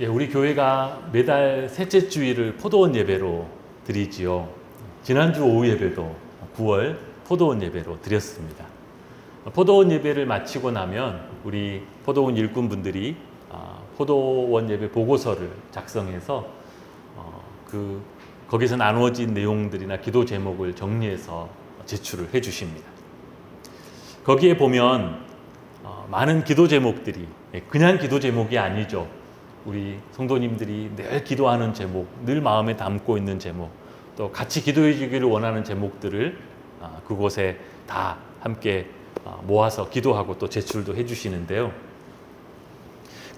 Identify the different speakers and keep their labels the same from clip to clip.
Speaker 1: 예, 우리 교회가 매달 셋째 주일을 포도원 예배로 드리지요. 지난주 오후 예배도 9월 포도원 예배로 드렸습니다. 포도원 예배를 마치고 나면 우리 포도원 일꾼분들이 포도원 예배 보고서를 작성해서 거기서 나누어진 내용들이나 기도 제목을 정리해서 제출을 해 주십니다. 거기에 보면 많은 기도 제목들이 그냥 기도 제목이 아니죠. 우리 성도님들이 늘 기도하는 제목, 늘 마음에 담고 있는 제목, 또 같이 기도해 주기를 원하는 제목들을 그곳에 다 함께 모아서 기도하고 또 제출도 해 주시는데요.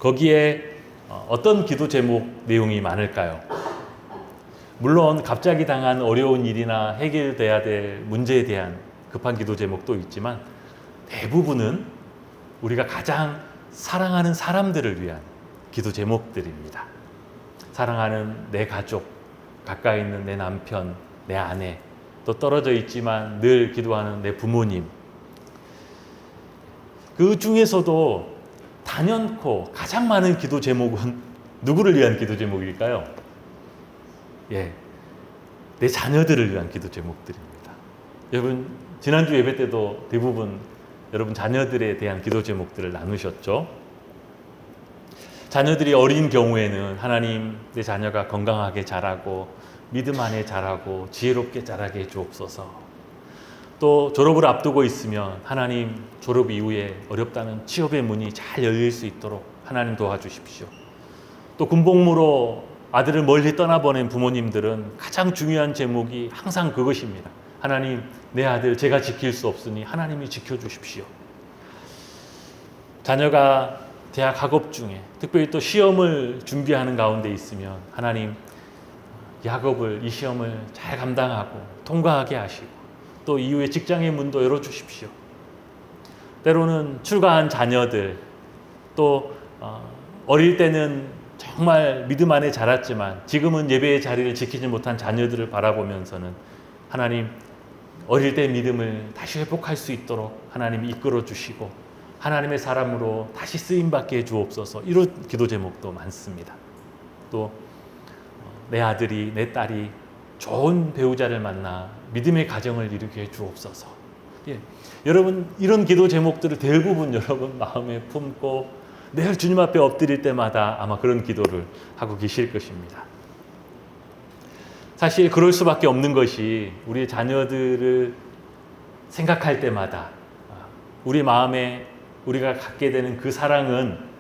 Speaker 1: 거기에 어떤 기도 제목 내용이 많을까요? 물론 갑자기 당한 어려운 일이나 해결돼야 될 문제에 대한 급한 기도 제목도 있지만 대부분은 우리가 가장 사랑하는 사람들을 위한 기도 제목들입니다. 사랑하는 내 가족, 가까이 있는 내 남편, 내 아내, 또 떨어져 있지만 늘 기도하는 내 부모님. 그 중에서도 단연코 가장 많은 기도 제목은 누구를 위한 기도 제목일까요? 예, 내 자녀들을 위한 기도 제목들입니다. 여러분, 지난주 예배 때도 대부분 여러분 자녀들에 대한 기도 제목들을 나누셨죠? 자녀들이 어린 경우에는 하나님, 내 자녀가 건강하게 자라고 믿음 안에 자라고 지혜롭게 자라게 해주옵소서. 또 졸업을 앞두고 있으면 하나님, 졸업 이후에 어렵다는 취업의 문이 잘 열릴 수 있도록 하나님 도와주십시오. 또 군복무로 아들을 멀리 떠나보낸 부모님들은 가장 중요한 제목이 항상 그것입니다. 하나님, 내 아들 제가 지킬 수 없으니 하나님이 지켜주십시오. 자녀가 대학 학업 중에 특별히 또 시험을 준비하는 가운데 있으면 하나님, 이 시험을 잘 감당하고 통과하게 하시고 또 이후에 직장의 문도 열어주십시오. 때로는 출가한 자녀들, 또 어릴 때는 정말 믿음 안에 자랐지만 지금은 예배의 자리를 지키지 못한 자녀들을 바라보면서는 하나님, 어릴 때 믿음을 다시 회복할 수 있도록 하나님이 이끌어 주시고 하나님의 사람으로 다시 쓰임받게 해주옵소서. 이런 기도 제목도 많습니다. 또 내 아들이, 내 딸이 좋은 배우자를 만나 믿음의 가정을 이루게 해주옵소서. 예. 여러분, 이런 기도 제목들을 대부분 여러분 마음에 품고 늘 주님 앞에 엎드릴 때마다 아마 그런 기도를 하고 계실 것입니다. 사실 그럴 수밖에 없는 것이 우리의 자녀들을 생각할 때마다 우리 마음에 우리가 갖게 되는 그 사랑은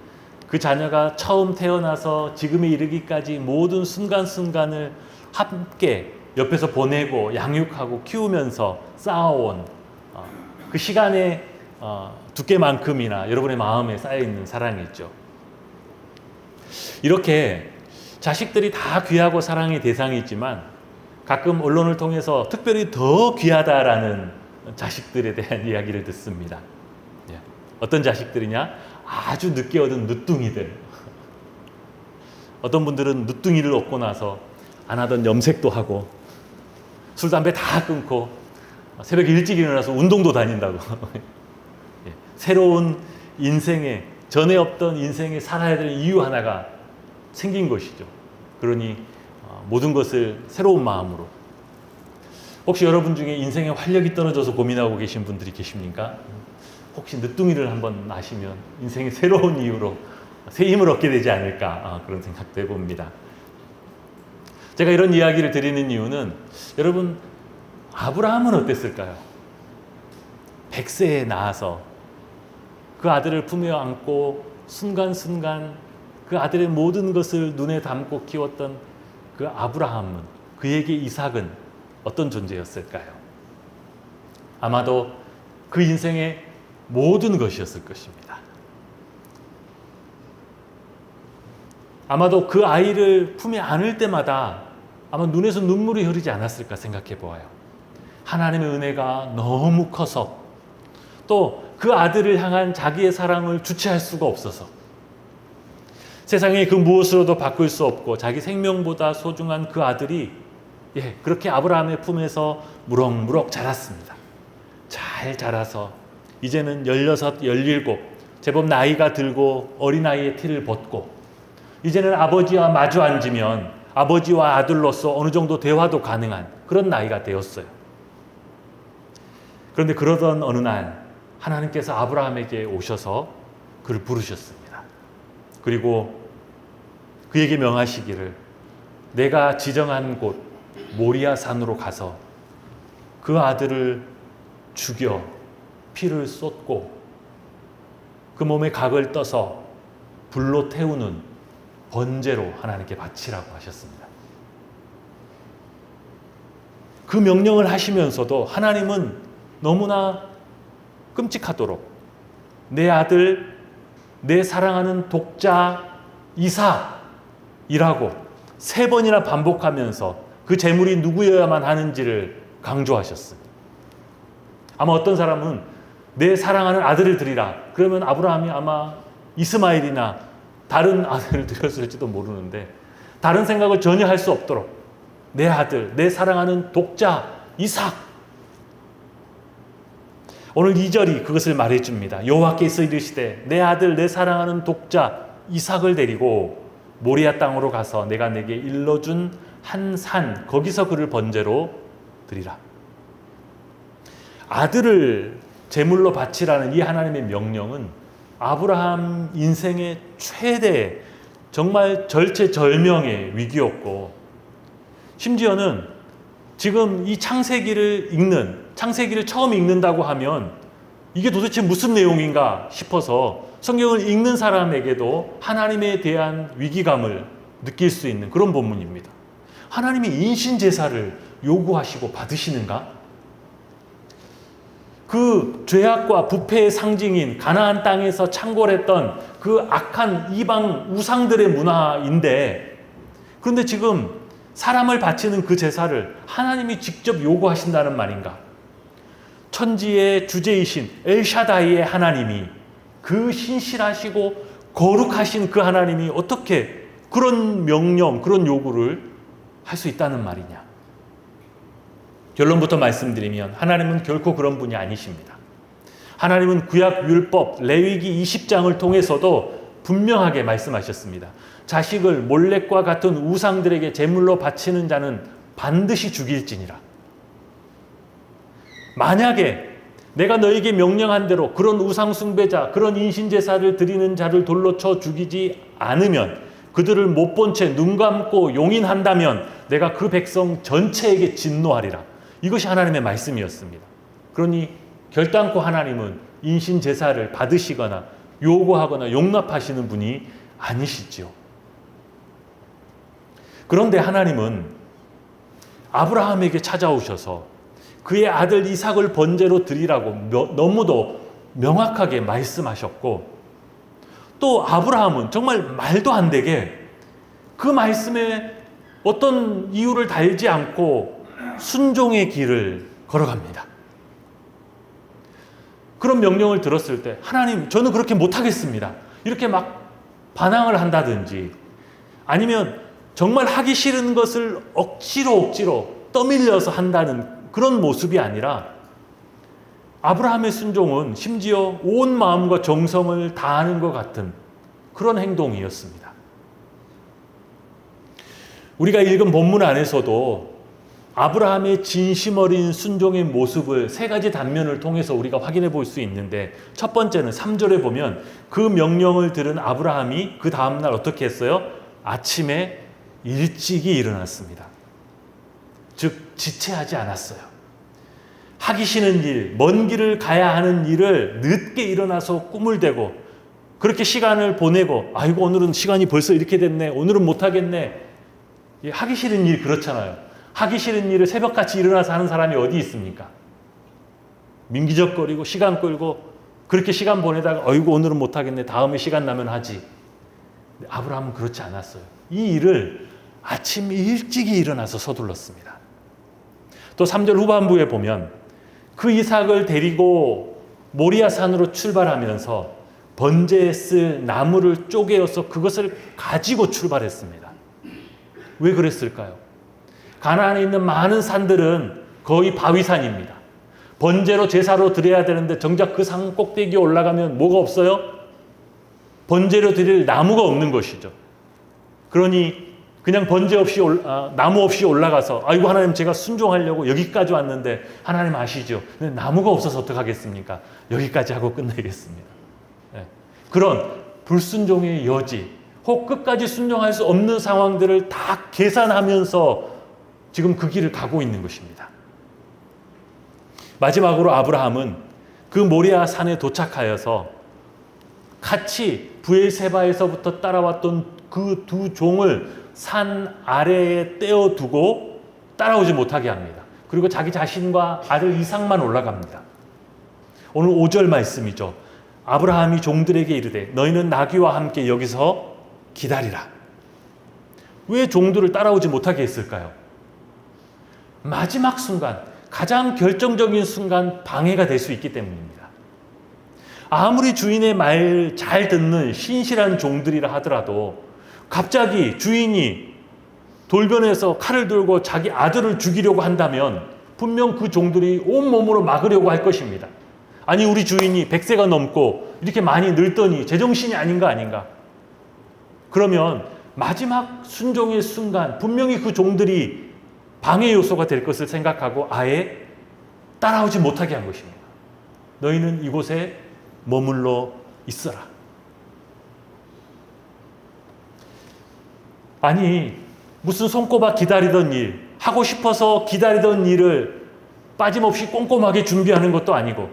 Speaker 1: 그 자녀가 처음 태어나서 지금에 이르기까지 모든 순간순간을 함께 옆에서 보내고 양육하고 키우면서 쌓아온 그 시간의 두께만큼이나 여러분의 마음에 쌓여있는 사랑이죠. 이렇게 자식들이 다 귀하고 사랑의 대상이지만 가끔 언론을 통해서 특별히 더 귀하다라는 자식들에 대한 이야기를 듣습니다. 어떤 자식들이냐? 아주 늦게 얻은 늦둥이들. 어떤 분들은 늦둥이를 얻고 나서 안 하던 염색도 하고 술, 담배 다 끊고 새벽에 일찍 일어나서 운동도 다닌다고. 새로운 인생에, 전에 없던 인생에 살아야 될 이유 하나가 생긴 것이죠. 그러니 모든 것을 새로운 마음으로. 혹시 여러분 중에 인생에 활력이 떨어져서 고민하고 계신 분들이 계십니까? 혹시 늦둥이를 한번 나시면 인생의 새로운 이유로 새 힘을 얻게 되지 않을까 그런 생각도 해봅니다. 제가 이런 이야기를 드리는 이유는 여러분, 아브라함은 어땠을까요? 100세에 낳아서 그 아들을 품에 안고 순간순간 그 아들의 모든 것을 눈에 담고 키웠던 그 아브라함은, 그에게 이삭은 어떤 존재였을까요? 아마도 그 인생의 모든 것이었을 것입니다. 아마도 그 아이를 품에 안을 때마다 아마 눈에서 눈물이 흐르지 않았을까 생각해 보아요. 하나님의 은혜가 너무 커서, 또 그 아들을 향한 자기의 사랑을 주체할 수가 없어서, 세상에 그 무엇으로도 바꿀 수 없고 자기 생명보다 소중한 그 아들이 그렇게 아브라함의 품에서 무럭무럭 자랐습니다. 잘 자라서 이제는 16, 17 제법 나이가 들고 어린아이의 티를 벗고 이제는 아버지와 마주 앉으면 아버지와 아들로서 어느 정도 대화도 가능한 그런 나이가 되었어요. 그런데 그러던 어느 날 하나님께서 아브라함에게 오셔서 그를 부르셨습니다. 그리고 그에게 명하시기를 내가 지정한 곳 모리아 산으로 가서 그 아들을 죽여 피를 쏟고 그 몸에 각을 떠서 불로 태우는 번제로 하나님께 바치라고 하셨습니다. 그 명령을 하시면서도 하나님은 너무나 끔찍하도록 내 아들, 내 사랑하는 독자 이삭이라고 3번이나 반복하면서 그 제물이 누구여야만 하는지를 강조하셨습니다. 아마 어떤 사람은 내 사랑하는 아들을 드리라. 그러면 아브라함이 아마 이스마엘이나 다른 아들을 드렸을지도 모르는데 다른 생각을 전혀 할 수 없도록 내 아들, 내 사랑하는 독자 이삭. 오늘 2절이 그것을 말해줍니다. 여호와께서 이르시되 내 아들, 내 사랑하는 독자 이삭을 데리고 모리아 땅으로 가서 내가 내게 일러준 한 산 거기서 그를 번제로 드리라. 아들을 제물로 바치라는 이 하나님의 명령은 아브라함 인생의 최대 정말 절체절명의 위기였고 심지어는 지금 이 창세기를 처음 읽는다고 하면 이게 도대체 무슨 내용인가 싶어서 성경을 읽는 사람에게도 하나님에 대한 위기감을 느낄 수 있는 그런 본문입니다. 하나님이 인신제사를 요구하시고 받으시는가? 그 죄악과 부패의 상징인 가나안 땅에서 창궐했던 그 악한 이방 우상들의 문화인데 그런데 지금 사람을 바치는 그 제사를 하나님이 직접 요구하신다는 말인가? 천지의 주제이신 엘샤다이의 하나님이 그 신실하시고 거룩하신 그 하나님이 어떻게 그런 명령, 그런 요구를 할 수 있다는 말이냐? 결론부터 말씀드리면 하나님은 결코 그런 분이 아니십니다. 하나님은 구약 율법 레위기 20장을 통해서도 분명하게 말씀하셨습니다. 자식을 몰렉과 같은 우상들에게 제물로 바치는 자는 반드시 죽일지니라. 만약에 내가 너에게 명령한 대로 그런 우상 숭배자, 그런 인신제사를 드리는 자를 돌로 쳐 죽이지 않으면 그들을 못 본 채 눈 감고 용인한다면 내가 그 백성 전체에게 진노하리라. 이것이 하나님의 말씀이었습니다. 그러니 결단코 하나님은 인신제사를 받으시거나 요구하거나 용납하시는 분이 아니시지요. 그런데 하나님은 아브라함에게 찾아오셔서 그의 아들 이삭을 번제로 드리라고 너무도 명확하게 말씀하셨고 또 아브라함은 정말 말도 안 되게 그 말씀에 어떤 이유를 달지 않고 순종의 길을 걸어갑니다. 그런 명령을 들었을 때 하나님 저는 그렇게 못하겠습니다. 이렇게 막 반항을 한다든지 아니면 정말 하기 싫은 것을 억지로 떠밀려서 한다는 그런 모습이 아니라 아브라함의 순종은 심지어 온 마음과 정성을 다하는 것 같은 그런 행동이었습니다. 우리가 읽은 본문 안에서도 아브라함의 진심 어린 순종의 모습을 3가지 단면을 통해서 우리가 확인해 볼 수 있는데 첫 번째는 3절에 보면 그 명령을 들은 아브라함이 그 다음날 어떻게 했어요? 아침에 일찍이 일어났습니다. 즉 지체하지 않았어요. 하기 싫은 일, 먼 길을 가야 하는 일을 늦게 일어나서 꿈을 대고 그렇게 시간을 보내고 아이고 오늘은 시간이 벌써 이렇게 됐네. 오늘은 못하겠네. 하기 싫은 일 그렇잖아요. 하기 싫은 일을 새벽같이 일어나서 하는 사람이 어디 있습니까? 민기적거리고 시간 끌고 그렇게 시간 보내다가 아이고 오늘은 못하겠네. 다음에 시간 나면 하지. 아브라함은 그렇지 않았어요. 이 일을 아침 일찍이 일어나서 서둘렀습니다. 또 3절 후반부에 보면 그 이삭을 데리고 모리아 산으로 출발하면서 번제에 쓸 나무를 쪼개어서 그것을 가지고 출발했습니다. 왜 그랬을까요? 가나안에 있는 많은 산들은 거의 바위산입니다. 번제로 제사로 드려야 되는데 정작 그 산 꼭대기에 올라가면 뭐가 없어요? 번제로 드릴 나무가 없는 것이죠. 그러니 그냥 번제 없이 나무 없이 올라가서 아이고 하나님 제가 순종하려고 여기까지 왔는데 하나님 아시죠? 근데 나무가 없어서 어떡하겠습니까? 여기까지 하고 끝내겠습니다. 네. 그런 불순종의 여지 혹 끝까지 순종할 수 없는 상황들을 다 계산하면서 지금 그 길을 가고 있는 것입니다. 마지막으로 아브라함은 그 모리아 산에 도착하여서 같이 브엘세바에서부터 따라왔던 그 두 종을 산 아래에 떼어두고 따라오지 못하게 합니다. 그리고 자기 자신과 아들 이삭만 올라갑니다. 오늘 5절 말씀이죠. 아브라함이 종들에게 이르되 너희는 나귀와 함께 여기서 기다리라. 왜 종들을 따라오지 못하게 했을까요? 마지막 순간, 가장 결정적인 순간 방해가 될 수 있기 때문입니다. 아무리 주인의 말 잘 듣는 신실한 종들이라 하더라도 갑자기 주인이 돌변해서 칼을 들고 자기 아들을 죽이려고 한다면 분명 그 종들이 온몸으로 막으려고 할 것입니다. 아니 우리 주인이 100세가 넘고 이렇게 많이 늙더니 제정신이 아닌가. 그러면 마지막 순종의 순간 분명히 그 종들이 방해 요소가 될 것을 생각하고 아예 따라오지 못하게 한 것입니다. 너희는 이곳에 머물러 있어라. 아니 무슨 손꼽아 기다리던 일, 하고 싶어서 기다리던 일을 빠짐없이 꼼꼼하게 준비하는 것도 아니고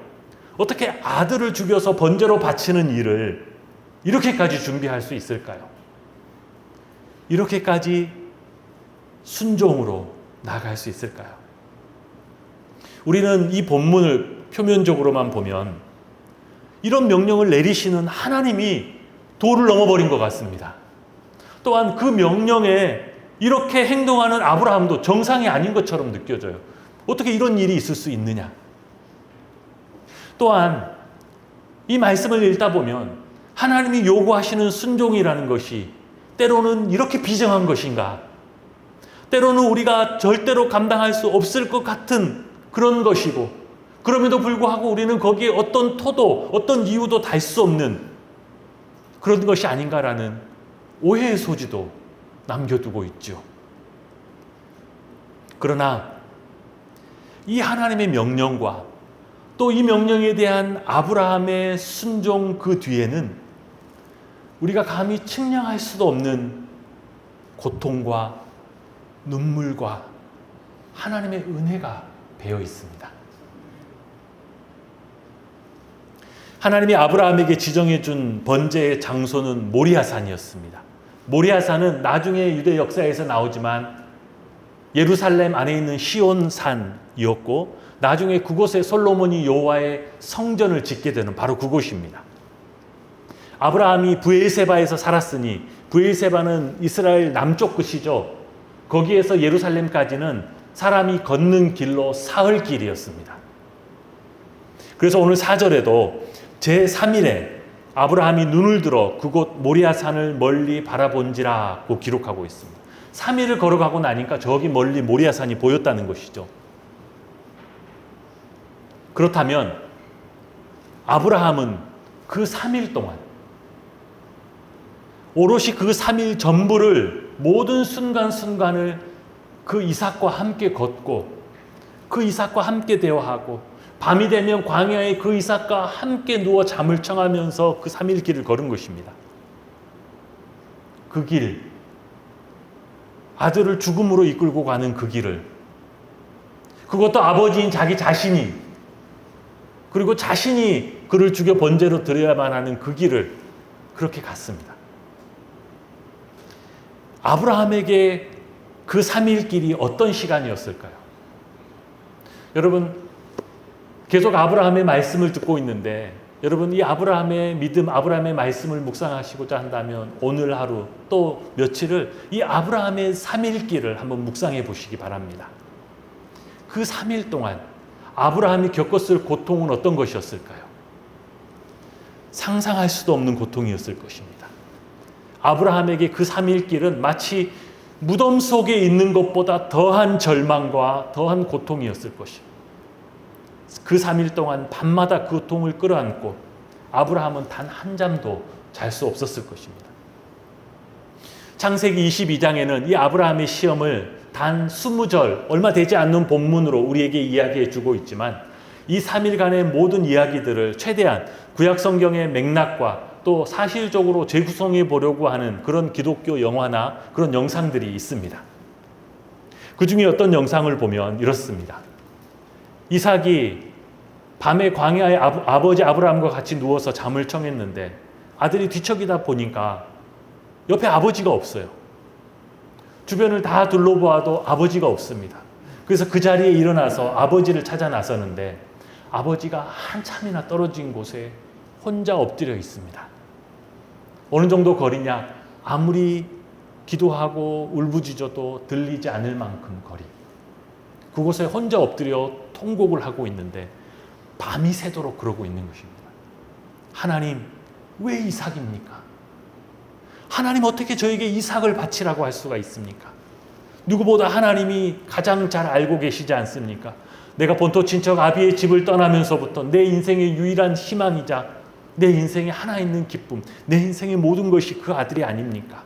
Speaker 1: 어떻게 아들을 죽여서 번제로 바치는 일을 이렇게까지 준비할 수 있을까요? 이렇게까지 순종으로 나아갈 수 있을까요? 우리는 이 본문을 표면적으로만 보면 이런 명령을 내리시는 하나님이 도를 넘어버린 것 같습니다. 또한 그 명령에 이렇게 행동하는 아브라함도 정상이 아닌 것처럼 느껴져요. 어떻게 이런 일이 있을 수 있느냐? 또한 이 말씀을 읽다 보면 하나님이 요구하시는 순종이라는 것이 때로는 이렇게 비정한 것인가? 때로는 우리가 절대로 감당할 수 없을 것 같은 그런 것이고 그럼에도 불구하고 우리는 거기에 어떤 토도 어떤 이유도 달 수 없는 그런 것이 아닌가라는 오해의 소지도 남겨두고 있죠. 그러나 이 하나님의 명령과 또 이 명령에 대한 아브라함의 순종 그 뒤에는 우리가 감히 측량할 수도 없는 고통과 눈물과 하나님의 은혜가 배어 있습니다. 하나님이 아브라함에게 지정해 준 번제의 장소는 모리아산이었습니다. 모리아산은 나중에 유대 역사에서 나오지만 예루살렘 안에 있는 시온산이었고 나중에 그곳에 솔로몬이 여호와의 성전을 짓게 되는 바로 그곳입니다. 아브라함이 브엘세바에서 살았으니 브엘세바는 이스라엘 남쪽 끝이죠. 거기에서 예루살렘까지는 사람이 걷는 길로 사흘 길이었습니다. 그래서 오늘 4절에도 제3일에 아브라함이 눈을 들어 그곳 모리아산을 멀리 바라본지라고 기록하고 있습니다. 3일을 걸어가고 나니까 저기 멀리 모리아산이 보였다는 것이죠. 그렇다면 아브라함은 그 3일 동안 오롯이 그 3일 전부를 모든 순간순간을 그 이삭과 함께 걷고 그 이삭과 함께 대화하고 밤이 되면 광야에 그 이삭과 함께 누워 잠을 청하면서 그 3일 길을 걸은 것입니다. 그 길, 아들을 죽음으로 이끌고 가는 그 길을 그것도 아버지인 자기 자신이 그리고 자신이 그를 죽여 번제로 드려야만 하는 그 길을 그렇게 갔습니다. 아브라함에게 그 3일 길이 어떤 시간이었을까요? 여러분 계속 아브라함의 말씀을 듣고 있는데 여러분 이 아브라함의 믿음, 아브라함의 말씀을 묵상하시고자 한다면 오늘 하루 또 며칠을 이 아브라함의 3일 길을 한번 묵상해 보시기 바랍니다. 그 3일 동안 아브라함이 겪었을 고통은 어떤 것이었을까요? 상상할 수도 없는 고통이었을 것입니다. 아브라함에게 그 3일 길은 마치 무덤 속에 있는 것보다 더한 절망과 더한 고통이었을 것입니다. 그 3일 동안 밤마다 그 고통을 끌어안고 아브라함은 단 한 잠도 잘 수 없었을 것입니다. 창세기 22장에는 이 아브라함의 시험을 단 20절, 얼마 되지 않는 본문으로 우리에게 이야기해 주고 있지만 이 3일간의 모든 이야기들을 최대한 구약 성경의 맥락과 또 사실적으로 재구성해 보려고 하는 그런 기독교 영화나 그런 영상들이 있습니다. 그 중에 어떤 영상을 보면 이렇습니다. 이삭이 밤에 광야에 아버지 아브라함과 같이 누워서 잠을 청했는데 아들이 뒤척이다 보니까 옆에 아버지가 없어요. 주변을 다 둘러보아도 아버지가 없습니다. 그래서 그 자리에 일어나서 아버지를 찾아 나서는데 아버지가 한참이나 떨어진 곳에 혼자 엎드려 있습니다. 어느 정도 거리냐? 아무리 기도하고 울부짖어도 들리지 않을 만큼 거리. 그곳에 혼자 엎드려 통곡을 하고 있는데 밤이 새도록 그러고 있는 것입니다. 하나님, 왜 이삭입니까? 하나님 어떻게 저에게 이삭을 바치라고 할 수가 있습니까? 누구보다 하나님이 가장 잘 알고 계시지 않습니까? 내가 본토 친척 아비의 집을 떠나면서부터 내 인생의 유일한 희망이자 내 인생에 하나 있는 기쁨, 내 인생의 모든 것이 그 아들이 아닙니까?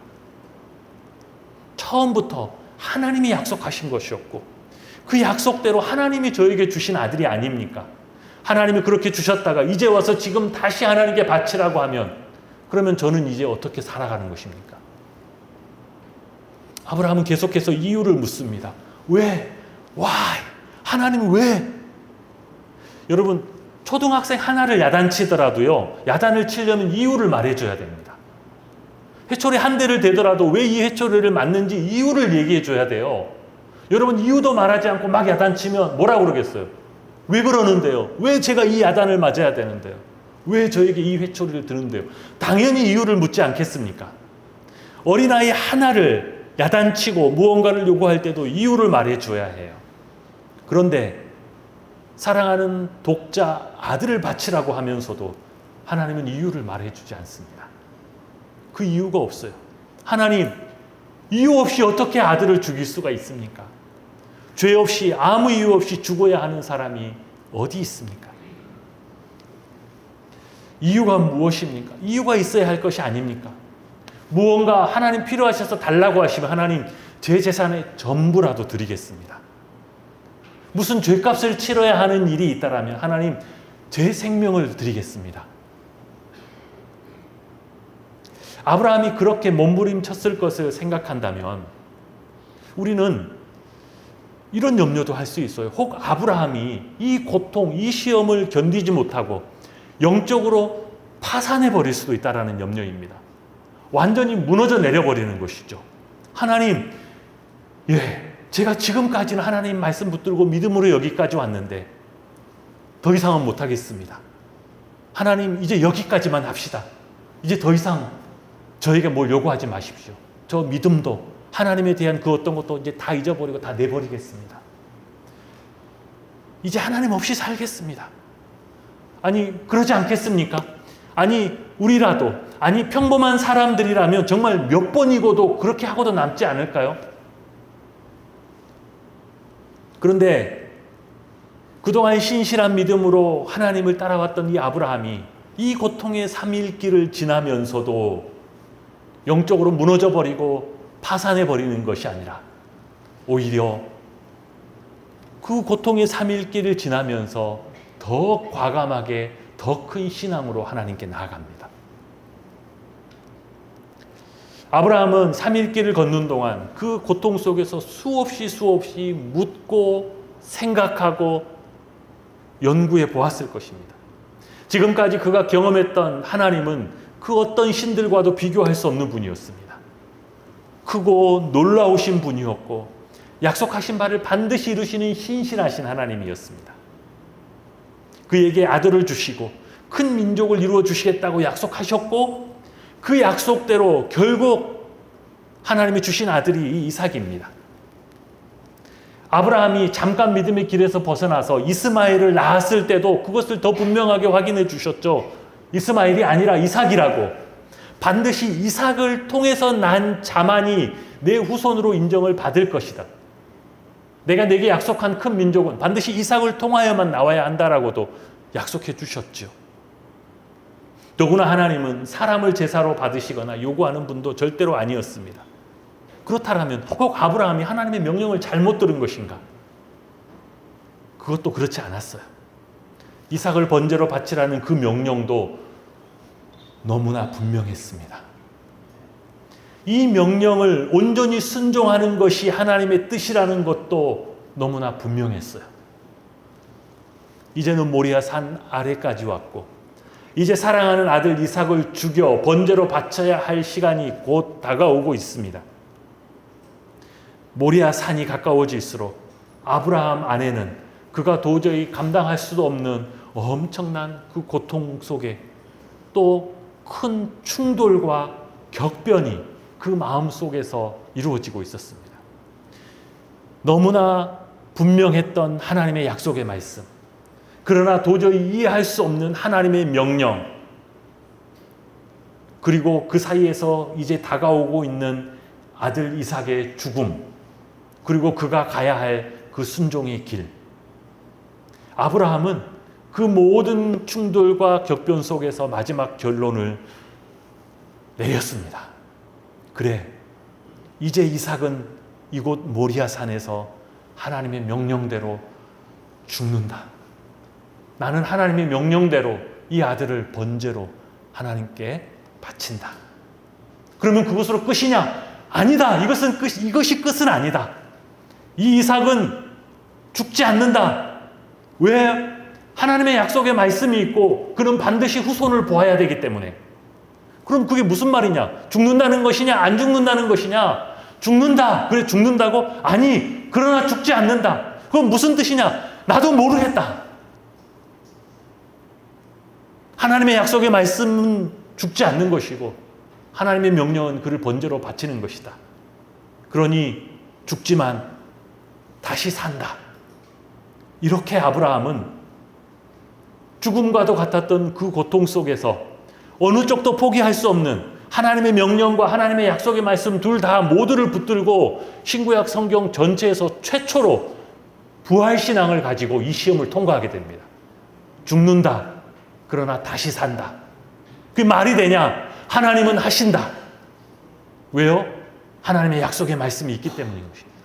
Speaker 1: 처음부터 하나님이 약속하신 것이었고 그 약속대로 하나님이 저에게 주신 아들이 아닙니까? 하나님이 그렇게 주셨다가 이제 와서 지금 다시 하나님께 바치라고 하면 그러면 저는 이제 어떻게 살아가는 것입니까? 아브라함은 계속해서 이유를 묻습니다. 왜? Why? 하나님 왜? 여러분, 초등학생 하나를 야단치더라도요, 야단을 치려면 이유를 말해줘야 됩니다. 회초리 한 대를 대더라도 왜 이 회초리를 맞는지 이유를 얘기해줘야 돼요. 여러분, 이유도 말하지 않고 막 야단치면 뭐라고 그러겠어요? 왜 그러는데요? 왜 제가 이 야단을 맞아야 되는데요? 왜 저에게 이 회초리를 드는데요? 당연히 이유를 묻지 않겠습니까? 어린아이 하나를 야단치고 무언가를 요구할 때도 이유를 말해줘야 해요. 그런데 사랑하는 독자 아들을 바치라고 하면서도 하나님은 이유를 말해주지 않습니다. 그 이유가 없어요. 하나님, 이유 없이 어떻게 아들을 죽일 수가 있습니까? 죄 없이 아무 이유 없이 죽어야 하는 사람이 어디 있습니까? 이유가 무엇입니까? 이유가 있어야 할 것이 아닙니까? 무언가 하나님 필요하셔서 달라고 하시면 하나님 제 재산의 전부라도 드리겠습니다. 무슨 죄값을 치러야 하는 일이 있다라면 하나님 제 생명을 드리겠습니다. 아브라함이 그렇게 몸부림쳤을 것을 생각한다면 우리는 이런 염려도 할 수 있어요. 혹 아브라함이 이 고통, 이 시험을 견디지 못하고 영적으로 파산해 버릴 수도 있다라는 염려입니다. 완전히 무너져 내려버리는 것이죠. 하나님, 제가 지금까지는 하나님 말씀 붙들고 믿음으로 여기까지 왔는데 더 이상은 못하겠습니다. 하나님, 이제 여기까지만 합시다. 이제 더 이상 저에게 뭘 요구하지 마십시오. 저 믿음도 하나님에 대한 그 어떤 것도 이제 다 잊어버리고 다 내버리겠습니다. 이제 하나님 없이 살겠습니다. 아니, 그러지 않겠습니까? 아니, 우리라도, 아니, 평범한 사람들이라면 정말 몇 번이고도 그렇게 하고도 남지 않을까요? 그런데 그동안 신실한 믿음으로 하나님을 따라왔던 이 아브라함이 이 고통의 3일길을 지나면서도 영적으로 무너져 버리고 파산해 버리는 것이 아니라 오히려 그 고통의 3일길을 지나면서 더 과감하게 더 큰 신앙으로 하나님께 나아갑니다. 아브라함은 3일길을 걷는 동안 그 고통 속에서 수없이 묻고 생각하고 연구해 보았을 것입니다. 지금까지 그가 경험했던 하나님은 그 어떤 신들과도 비교할 수 없는 분이었습니다. 크고 놀라우신 분이었고 약속하신 바를 반드시 이루시는 신실하신 하나님이었습니다. 그에게 아들을 주시고 큰 민족을 이루어 주시겠다고 약속하셨고 그 약속대로 결국 하나님이 주신 아들이 이삭입니다. 아브라함이 잠깐 믿음의 길에서 벗어나서 이스마엘을 낳았을 때도 그것을 더 분명하게 확인해 주셨죠. 이스마엘이 아니라 이삭이라고. 반드시 이삭을 통해서 난 자만이 내 후손으로 인정을 받을 것이다. 내가 내게 약속한 큰 민족은 반드시 이삭을 통하여만 나와야 한다라고도 약속해 주셨죠. 더구나 하나님은 사람을 제사로 받으시거나 요구하는 분도 절대로 아니었습니다. 그렇다면 혹 아브라함이 하나님의 명령을 잘못 들은 것인가? 그것도 그렇지 않았어요. 이삭을 번제로 바치라는 그 명령도 너무나 분명했습니다. 이 명령을 온전히 순종하는 것이 하나님의 뜻이라는 것도 너무나 분명했어요. 이제는 모리아 산 아래까지 왔고 이제 사랑하는 아들 이삭을 죽여 번제로 바쳐야 할 시간이 곧 다가오고 있습니다. 모리아 산이 가까워질수록 아브라함 안에는 그가 도저히 감당할 수도 없는 엄청난 그 고통 속에 또 큰 충돌과 격변이 그 마음 속에서 이루어지고 있었습니다. 너무나 분명했던 하나님의 약속의 말씀, 그러나 도저히 이해할 수 없는 하나님의 명령, 그리고 그 사이에서 이제 다가오고 있는 아들 이삭의 죽음, 그리고 그가 가야 할 그 순종의 길. 아브라함은 그 모든 충돌과 격변 속에서 마지막 결론을 내렸습니다. 그래, 이제 이삭은 이곳 모리아 산에서 하나님의 명령대로 죽는다. 나는 하나님의 명령대로 이 아들을 번제로 하나님께 바친다. 그러면 그것으로 끝이냐? 아니다. 이것이 끝은 아니다. 이 이삭은 죽지 않는다. 왜? 하나님의 약속의 말씀이 있고 그는 반드시 후손을 보아야 되기 때문에. 그럼 그게 무슨 말이냐? 죽는다는 것이냐? 안 죽는다는 것이냐? 죽는다. 그래, 죽는다고? 아니, 그러나 죽지 않는다. 그건 무슨 뜻이냐? 나도 모르겠다. 하나님의 약속의 말씀은 죽지 않는 것이고 하나님의 명령은 그를 번제로 바치는 것이다. 그러니 죽지만 다시 산다. 이렇게 아브라함은 죽음과도 같았던 그 고통 속에서 어느 쪽도 포기할 수 없는 하나님의 명령과 하나님의 약속의 말씀 둘 다 모두를 붙들고 신구약 성경 전체에서 최초로 부활신앙을 가지고 이 시험을 통과하게 됩니다. 죽는다. 그러나 다시 산다. 그게 말이 되냐? 하나님은 하신다. 왜요? 하나님의 약속의 말씀이 있기 때문인 것입니다.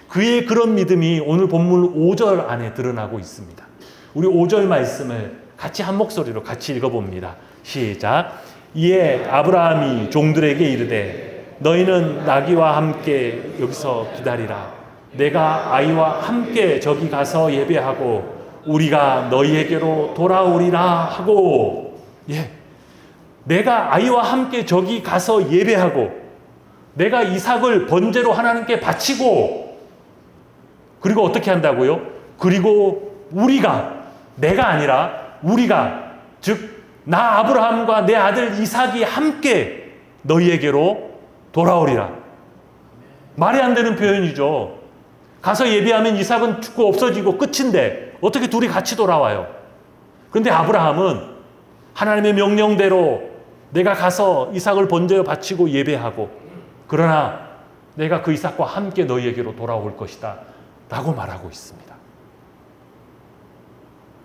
Speaker 1: 그의 그런 믿음이 오늘 본문 5절 안에 드러나고 있습니다. 우리 5절 말씀을 같이 한 목소리로 같이 읽어봅니다. 시작. 이에 아브라함이 종들에게 이르되 너희는 나귀와 함께 여기서 기다리라. 내가 아이와 함께 저기 가서 예배하고 우리가 너희에게로 돌아오리라 하고, 내가 아이와 함께 저기 가서 예배하고 내가 이삭을 번제로 하나님께 바치고, 그리고 어떻게 한다고요? 그리고 우리가, 내가 아니라 우리가, 즉 나 아브라함과 내 아들 이삭이 함께 너희에게로 돌아오리라. 말이 안 되는 표현이죠. 가서 예배하면 이삭은 죽고 없어지고 끝인데 어떻게 둘이 같이 돌아와요? 그런데 아브라함은 하나님의 명령대로 내가 가서 이삭을 번제로 바치고 예배하고, 그러나 내가 그 이삭과 함께 너희에게로 돌아올 것이다 라고 말하고 있습니다.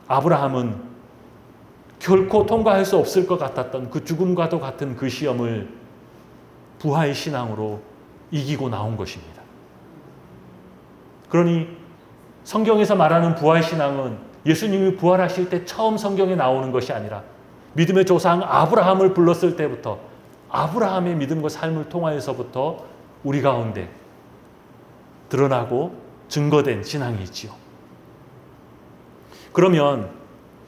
Speaker 1: 아브라함은 결코 통과할 수 없을 것 같았던 그 죽음과도 같은 그 시험을 부활 신앙으로 이기고 나온 것입니다. 그러니 성경에서 말하는 부활 신앙은 예수님이 부활하실 때 처음 성경에 나오는 것이 아니라 믿음의 조상 아브라함을 불렀을 때부터, 아브라함의 믿음과 삶을 통하여서부터 우리 가운데 드러나고 증거된 신앙이지요. 그러면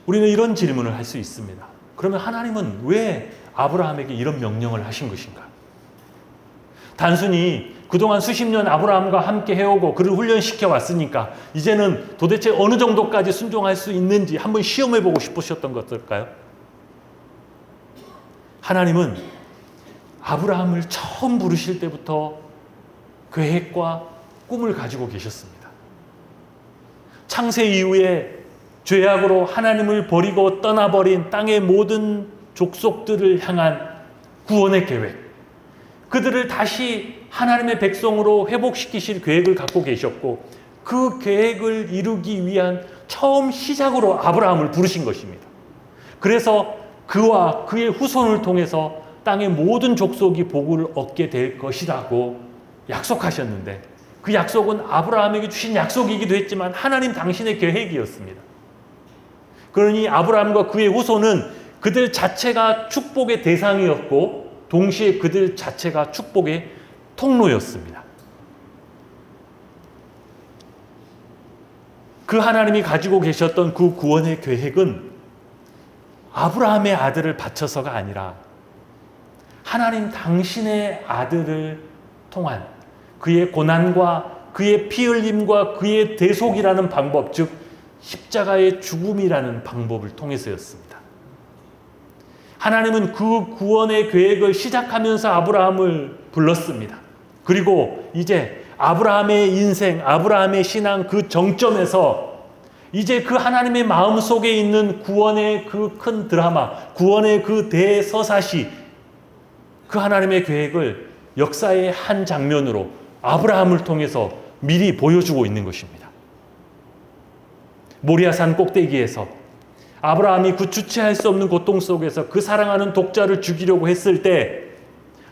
Speaker 1: 우리는 이런 질문을 할 수 있습니다. 그러면 하나님은 왜 아브라함에게 이런 명령을 하신 것인가? 단순히 그동안 수십 년 아브라함과 함께 해오고 그를 훈련시켜 왔으니까 이제는 도대체 어느 정도까지 순종할 수 있는지 한번 시험해보고 싶으셨던 것일까요? 하나님은 아브라함을 처음 부르실 때부터 계획과 꿈을 가지고 계셨습니다. 창세 이후에 죄악으로 하나님을 버리고 떠나버린 땅의 모든 족속들을 향한 구원의 계획, 그들을 다시 하나님의 백성으로 회복시키실 계획을 갖고 계셨고, 그 계획을 이루기 위한 처음 시작으로 아브라함을 부르신 것입니다. 그래서 그와 그의 후손을 통해서 땅의 모든 족속이 복을 얻게 될 것이라고 약속하셨는데, 그 약속은 아브라함에게 주신 약속이기도 했지만 하나님 당신의 계획이었습니다. 그러니 아브라함과 그의 후손은 그들 자체가 축복의 대상이었고 동시에 그들 자체가 축복의 통로였습니다. 그 하나님이 가지고 계셨던 그 구원의 계획은 아브라함의 아들을 바쳐서가 아니라 하나님 당신의 아들을 통한 그의 고난과 그의 피 흘림과 그의 대속이라는 방법, 즉 십자가의 죽음이라는 방법을 통해서였습니다. 하나님은 그 구원의 계획을 시작하면서 아브라함을 불렀습니다. 그리고 이제 아브라함의 인생, 아브라함의 신앙 그 정점에서 이제 그 하나님의 마음 속에 있는 구원의 그 큰 드라마, 구원의 그 대서사시, 그 하나님의 계획을 역사의 한 장면으로 아브라함을 통해서 미리 보여주고 있는 것입니다. 모리아산 꼭대기에서 아브라함이 그 주체할 수 없는 고통 속에서 그 사랑하는 독자를 죽이려고 했을 때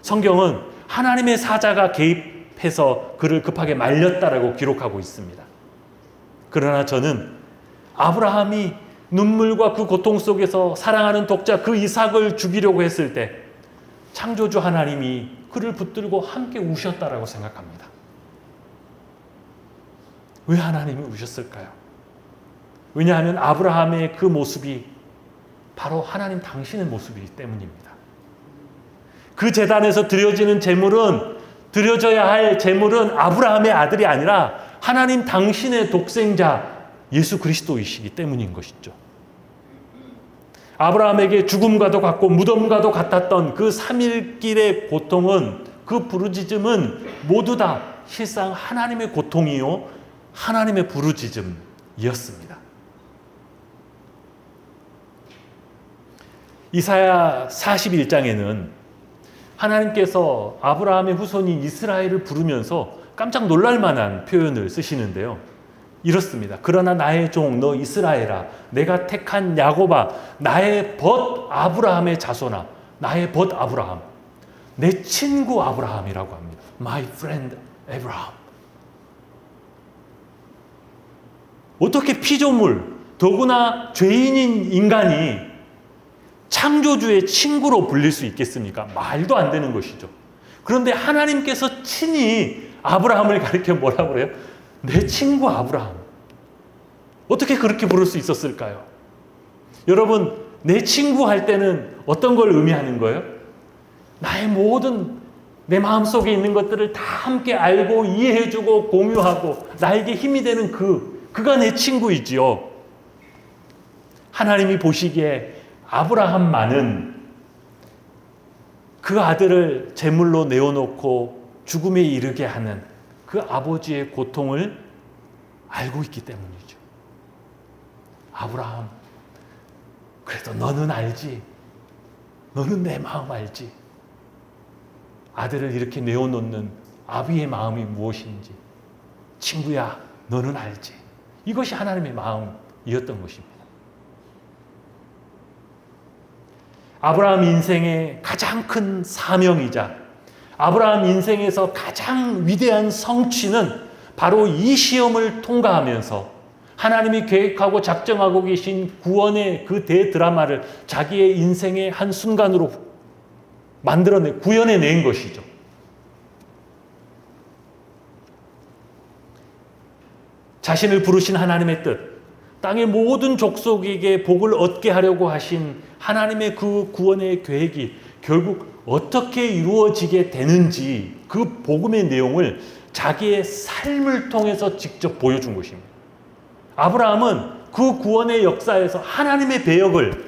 Speaker 1: 성경은 하나님의 사자가 개입해서 그를 급하게 말렸다라고 기록하고 있습니다. 그러나 저는 아브라함이 눈물과 그 고통 속에서 사랑하는 독자 그 이삭을 죽이려고 했을 때 창조주 하나님이 그를 붙들고 함께 우셨다라고 생각합니다. 왜 하나님이 우셨을까요? 왜냐하면 아브라함의 그 모습이 바로 하나님 당신의 모습이기 때문입니다. 그 제단에서 드려져야 할 제물은 아브라함의 아들이 아니라 하나님 당신의 독생자 예수 그리스도이시기 때문인 것이죠. 아브라함에게 죽음과도 같고 무덤과도 같았던 그 3일길의 고통은, 그 부르짖음은 모두 다 실상 하나님의 고통이요 하나님의 부르짖음이었습니다. 이사야 41장에는 하나님께서 아브라함의 후손인 이스라엘을 부르면서 깜짝 놀랄 만한 표현을 쓰시는데요. 이렇습니다. 그러나 나의 종 너 이스라엘아, 내가 택한 야곱아, 나의 벗 아브라함의 자손아, 나의 벗 아브라함, 내 친구 아브라함이라고 합니다. My friend Abraham. 어떻게 피조물, 더구나 죄인인 인간이 창조주의 친구로 불릴 수 있겠습니까? 말도 안 되는 것이죠. 그런데 하나님께서 친히 아브라함을 가리켜 뭐라 그래요? 내 친구 아브라함. 어떻게 그렇게 부를 수 있었을까요? 여러분, 내 친구 할 때는 어떤 걸 의미하는 거예요? 나의 모든 내 마음속에 있는 것들을 다 함께 알고 이해해주고 공유하고 나에게 힘이 되는 그가 내 친구이지요. 하나님이 보시기에 아브라함만은 그 아들을 제물로 내어놓고 죽음에 이르게 하는 그 아버지의 고통을 알고 있기 때문이죠. 아브라함, 그래도 너는 알지. 너는 내 마음 알지. 아들을 이렇게 내어놓는 아비의 마음이 무엇인지. 친구야, 너는 알지. 이것이 하나님의 마음이었던 것입니다. 아브라함 인생의 가장 큰 사명이자 아브라함 인생에서 가장 위대한 성취는 바로 이 시험을 통과하면서 하나님이 계획하고 작정하고 계신 구원의 그 대드라마를 자기의 인생의 한 순간으로 구현해낸 것이죠. 자신을 부르신 하나님의 뜻, 땅의 모든 족속에게 복을 얻게 하려고 하신 하나님의 그 구원의 계획이 결국 어떻게 이루어지게 되는지 그 복음의 내용을 자기의 삶을 통해서 직접 보여준 것입니다. 아브라함은 그 구원의 역사에서 하나님의 배역을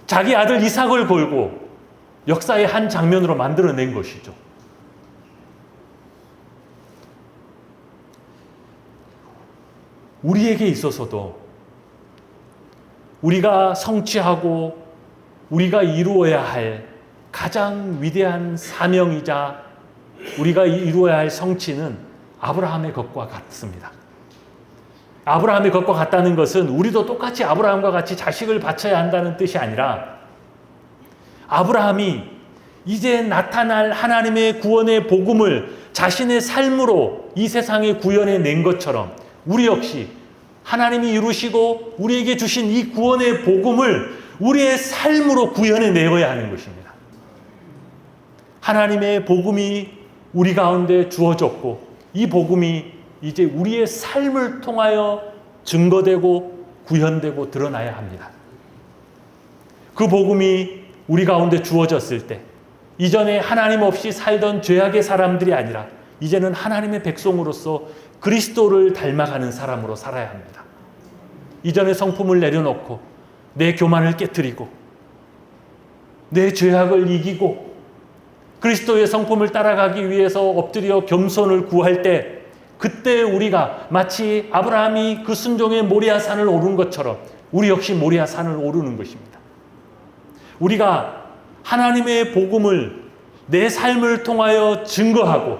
Speaker 1: 자기 아들 이삭을 걸고 역사의 한 장면으로 만들어낸 것이죠. 우리에게 있어서도 우리가 성취하고 우리가 이루어야 할 가장 위대한 사명이자 우리가 이루어야 할 성취는 아브라함의 것과 같습니다. 아브라함의 것과 같다는 것은 우리도 똑같이 아브라함과 같이 자식을 바쳐야 한다는 뜻이 아니라 아브라함이 이제 나타날 하나님의 구원의 복음을 자신의 삶으로 이 세상에 구현해 낸 것처럼 우리 역시 하나님이 이루시고 우리에게 주신 이 구원의 복음을 우리의 삶으로 구현해 내어야 하는 것입니다. 하나님의 복음이 우리 가운데 주어졌고 이 복음이 이제 우리의 삶을 통하여 증거되고 구현되고 드러나야 합니다. 그 복음이 우리 가운데 주어졌을 때 이전에 하나님 없이 살던 죄악의 사람들이 아니라 이제는 하나님의 백성으로서 그리스도를 닮아가는 사람으로 살아야 합니다. 이전에 성품을 내려놓고 내 교만을 깨트리고 내 죄악을 이기고 그리스도의 성품을 따라가기 위해서 엎드려 겸손을 구할 때 그때 우리가 마치 아브라함이 그 순종의 모리아 산을 오른 것처럼 우리 역시 모리아 산을 오르는 것입니다. 우리가 하나님의 복음을 내 삶을 통하여 증거하고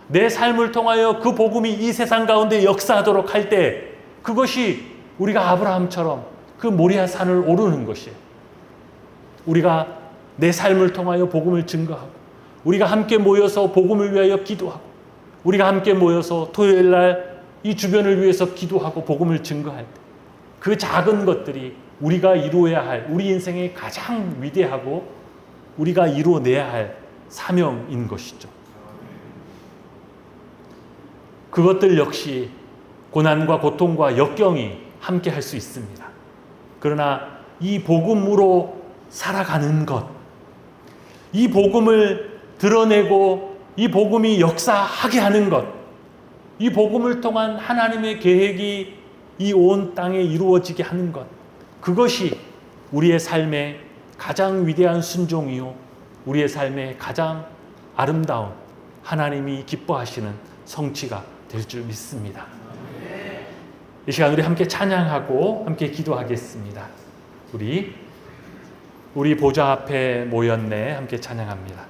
Speaker 1: 내 삶을 통하여 그 복음이 이 세상 가운데 역사하도록 할 때 그것이 우리가 아브라함처럼 그 모리아 산을 오르는 것이에요. 우리가 내 삶을 통하여 복음을 증거하고 우리가 함께 모여서 복음을 위하여 기도하고 우리가 함께 모여서 토요일 날 이 주변을 위해서 기도하고 복음을 증거할 때 그 작은 것들이 우리가 이루어야 할 우리 인생의 가장 위대하고 우리가 이루어내야 할 사명인 것이죠. 그것들 역시 고난과 고통과 역경이 함께 할 수 있습니다. 그러나 이 복음으로 살아가는 것, 이 복음을 드러내고 이 복음이 역사하게 하는 것, 이 복음을 통한 하나님의 계획이 이 온 땅에 이루어지게 하는 것, 그것이 우리의 삶의 가장 위대한 순종이요 우리의 삶의 가장 아름다운 하나님이 기뻐하시는 성취가 될 줄 믿습니다. 이 시간 우리 함께 찬양하고 함께 기도하겠습니다. 우리 보좌 앞에 모였네 함께 찬양합니다.